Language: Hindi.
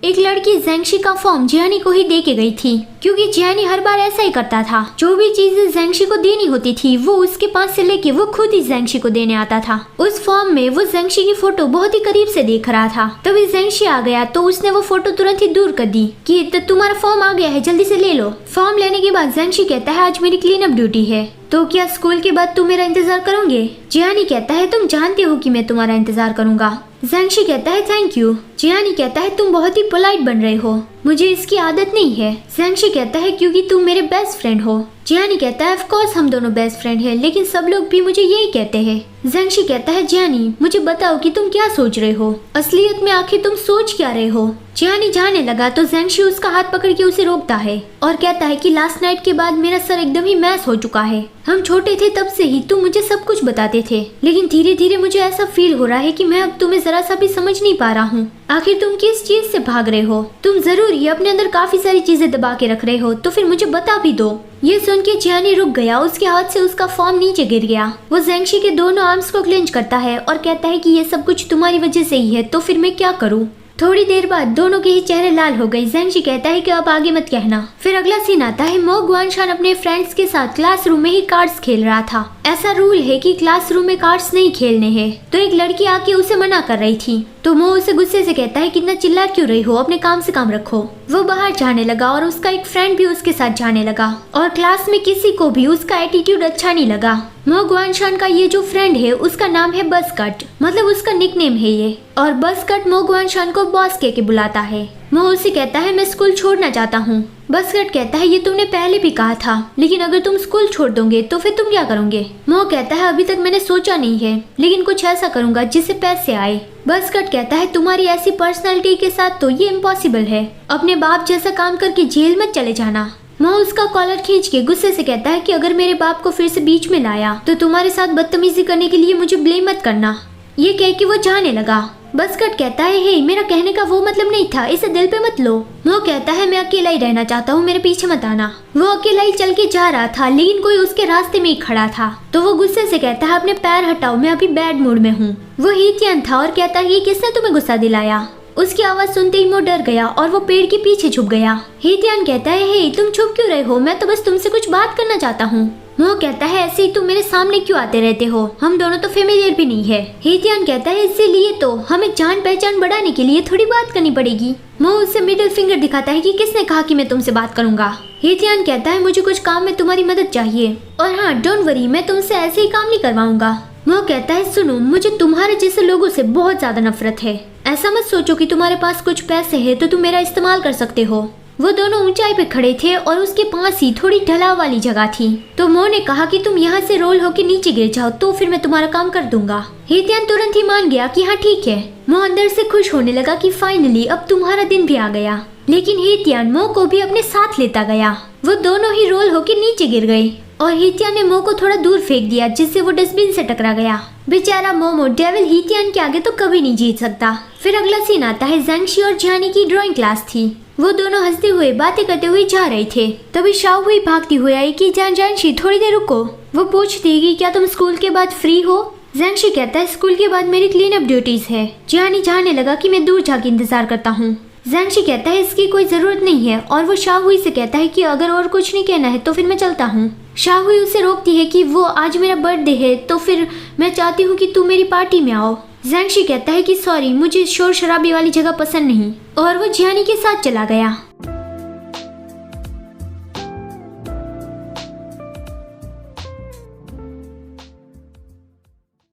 एक लड़की ज़ेंगशी का फॉर्म जियानी को ही दे के गई थी, क्योंकि जियानी हर बार ऐसा ही करता था। जो भी चीजें ज़ेंगशी को देनी होती थी वो उसके पास से लेके वो खुद ही ज़ेंगशी को देने आता था। उस फॉर्म में वो ज़ेंगशी की फोटो बहुत ही करीब से देख रहा था। तभी ज़ेंगशी आ गया तो उसने वो फोटो तुरंत ही दूर कर दी कि तुम्हारा फॉर्म आ गया है, जल्दी से ले लो। फॉर्म लेने के बाद ज़ेंगशी कहता है आज मेरी क्लीन अप ड्यूटी है, तो क्या स्कूल के बाद तुम मेरा इंतजार करोगे? जियानी कहता है तुम जानते हो कि मैं तुम्हारा इंतजार करूंगा। ज़ेंगशी कहता है थैंक यू। जियानी कहता है तुम बहुत ही पोलाइट बन रहे हो, मुझे इसकी आदत नहीं है। ज़ेंगशी कहता है क्योंकि तुम मेरे बेस्ट फ्रेंड हो। जियानी कहता है ऑफ कोर्स हम दोनों बेस्ट फ्रेंड हैं, लेकिन सब लोग भी मुझे यही कहते हैं। ज़ेंगशी कहता है जियानी मुझे बताओ कि तुम क्या सोच रहे हो, असलियत में आखिर तुम सोच क्या रहे हो? जियानी जाने लगा तो ज़ेंगशी उसका हाथ पकड़ के उसे रोकता है और कहता है कि लास्ट नाइट के बाद मेरा सर एकदम ही मैस हो चुका है। हम छोटे थे तब से ही तुम मुझे सब कुछ बताते थे, लेकिन धीरे धीरे मुझे ऐसा फील हो रहा है कि मैं अब तुम्हें जरा सा भी समझ नहीं पा रहा हूँ। आखिर तुम किस चीज से भाग रहे हो? तुम जरूर ही अपने अंदर काफी सारी चीजें दबा के रख रहे हो, तो फिर मुझे बता भी दो। ये सुन के जियानी रुक गया, उसके हाथ से उसका फॉर्म नीचे गिर गया। वो ज़ेंगशी के दोनों आर्म्स को क्लेंच करता है और कहता है कि ये सब कुछ तुम्हारी वजह से ही है, तो फिर मैं क्या करूँ? थोड़ी देर बाद दोनों के ही चेहरे लाल हो गए। ज़ेंगशी कहता है कि अब आगे मत कहना। फिर अगला सीन आता है, मो गुआनशान अपने फ्रेंड्स के साथ क्लासरूम में ही कार्ड्स खेल रहा था। ऐसा रूल है कि क्लासरूम में कार्ड्स नहीं खेलने हैं, तो एक लड़की आके उसे मना कर रही थी। तो मो उसे गुस्से से कहता है कितना चिल्ला क्यों रही हो, अपने काम से काम रखो। वो बाहर जाने लगा और उसका एक फ्रेंड भी उसके साथ जाने लगा और क्लास में किसी को भी उसका एटीट्यूड अच्छा नहीं लगा। मो गुआनशान का ये जो फ्रेंड है उसका नाम है बसकट, मतलब उसका निकनेम है ये, और बसकट मो गुआनशान को बॉस कह के बुलाता है। मो उसे कहता है मैं स्कूल छोड़ना चाहता हूँ। बसकट कहता है ये तुमने पहले भी कहा था, लेकिन अगर तुम स्कूल छोड़ दोगे तो फिर तुम क्या करोगे? मो कहता है अभी तक मैंने सोचा नहीं है, लेकिन कुछ ऐसा करूंगा जिससे पैसे आए। बसकट कहता है तुम्हारी ऐसी पर्सनालिटी के साथ तो ये इम्पॉसिबल है, अपने बाप जैसा काम करके जेल मत चले जाना। मो उसका कॉलर खींच के गुस्से से कहता है कि अगर मेरे बाप को फिर से बीच में लाया तो तुम्हारे साथ बदतमीजी करने के लिए मुझे ब्लेम मत करना। ये कह के वो जाने लगा। बसकट कहता है हे मेरा कहने का वो मतलब नहीं था, इसे दिल पे मत लो। मो कहता है मैं अकेला ही रहना चाहता हूँ, मेरे पीछे मत आना। वो अकेला ही चल के जा रहा था, लेकिन कोई उसके रास्ते में ही खड़ा था, तो वो गुस्से से कहता है अपने पैर हटाओ, मैं अभी बैड मूड में हूँ। वो हीतियन था और कहता है ये किसने तुम्हें गुस्सा दिलाया? उसकी आवाज सुनते ही मो डर गया और वो पेड़ के पीछे छुप गया। हीतियन कहता है हे तुम छुप क्यों रहे हो, मैं तो बस तुमसे कुछ बात करना चाहता हूँ। मो कहता है ऐसे ही तुम मेरे सामने क्यों आते रहते हो, हम दोनों तो फेमिलियर भी नहीं है। हीतियन कहता है इसीलिए तो हमें जान पहचान बढ़ाने के लिए थोड़ी बात करनी पड़ेगी। मो उसे मिडिल फिंगर दिखाता है कि किसने कहा कि मैं तुमसे बात करूंगा। हीतियन कहता है मुझे कुछ काम में तुम्हारी मदद चाहिए, और हाँ डोंट वरी मैं तुमसे ऐसे ही काम नहीं करवाऊंगा। मो कहता है सुनो मुझे तुम्हारे जैसे लोगों से बहुत ज्यादा नफरत है, ऐसा मत सोचो कि तुम्हारे पास कुछ पैसे है तो तुम मेरा इस्तेमाल कर सकते हो। वो दोनों ऊंचाई पे खड़े थे और उसके पास ही थोड़ी ढलाव वाली जगह थी, तो मो ने कहा कि तुम यहाँ से रोल होके नीचे गिर जाओ तो फिर मैं तुम्हारा काम कर दूंगा। हीतियन तुरंत ही मान गया कि हाँ ठीक है। मो अंदर से खुश होने लगा कि फाइनली अब तुम्हारा दिन भी आ गया, लेकिन हीतियन मो को भी अपने साथ लेता गया। वो दोनों ही रोल होके नीचे गिर गए और हीतियन ने मो को थोड़ा दूर फेंक दिया, जिससे वो डस्टबिन से टकरा गया। बेचारा मोमो डेविल हीतियन के आगे तो कभी नहीं जीत सकता। फिर अगला सीन आता है, ज़ेंगशी और जियानी की ड्राइंग क्लास थी। वो दोनों हंसते हुए बातें करते हुए जा रहे थे, तभी शाओहुई भागती हुई आई कि ज़ेंगशी थोड़ी देर रुको। वो पूछती है कि क्या तुम स्कूल के बाद फ्री हो? ज़ेंगशी कहता है स्कूल के बाद मेरी क्लीन अप ड्यूटीज है। जियानी जाने लगा कि मैं दूर जाके इंतजार करता हूँ। ज़ेंगशी कहता है इसकी कोई जरूरत नहीं है और वो शाओहुई से कहता है कि अगर और कुछ नहीं कहना है तो फिर मैं चलता हूँ। शाओहुई उसे रोकती है कि वो आज मेरा बर्थडे है तो फिर मैं चाहती हूँ कि तुम मेरी पार्टी में आओ। ज़ेंगशी कहता है कि सॉरी मुझे शोर शराबे वाली जगह पसंद नहीं, और वो जियानी के साथ चला गया।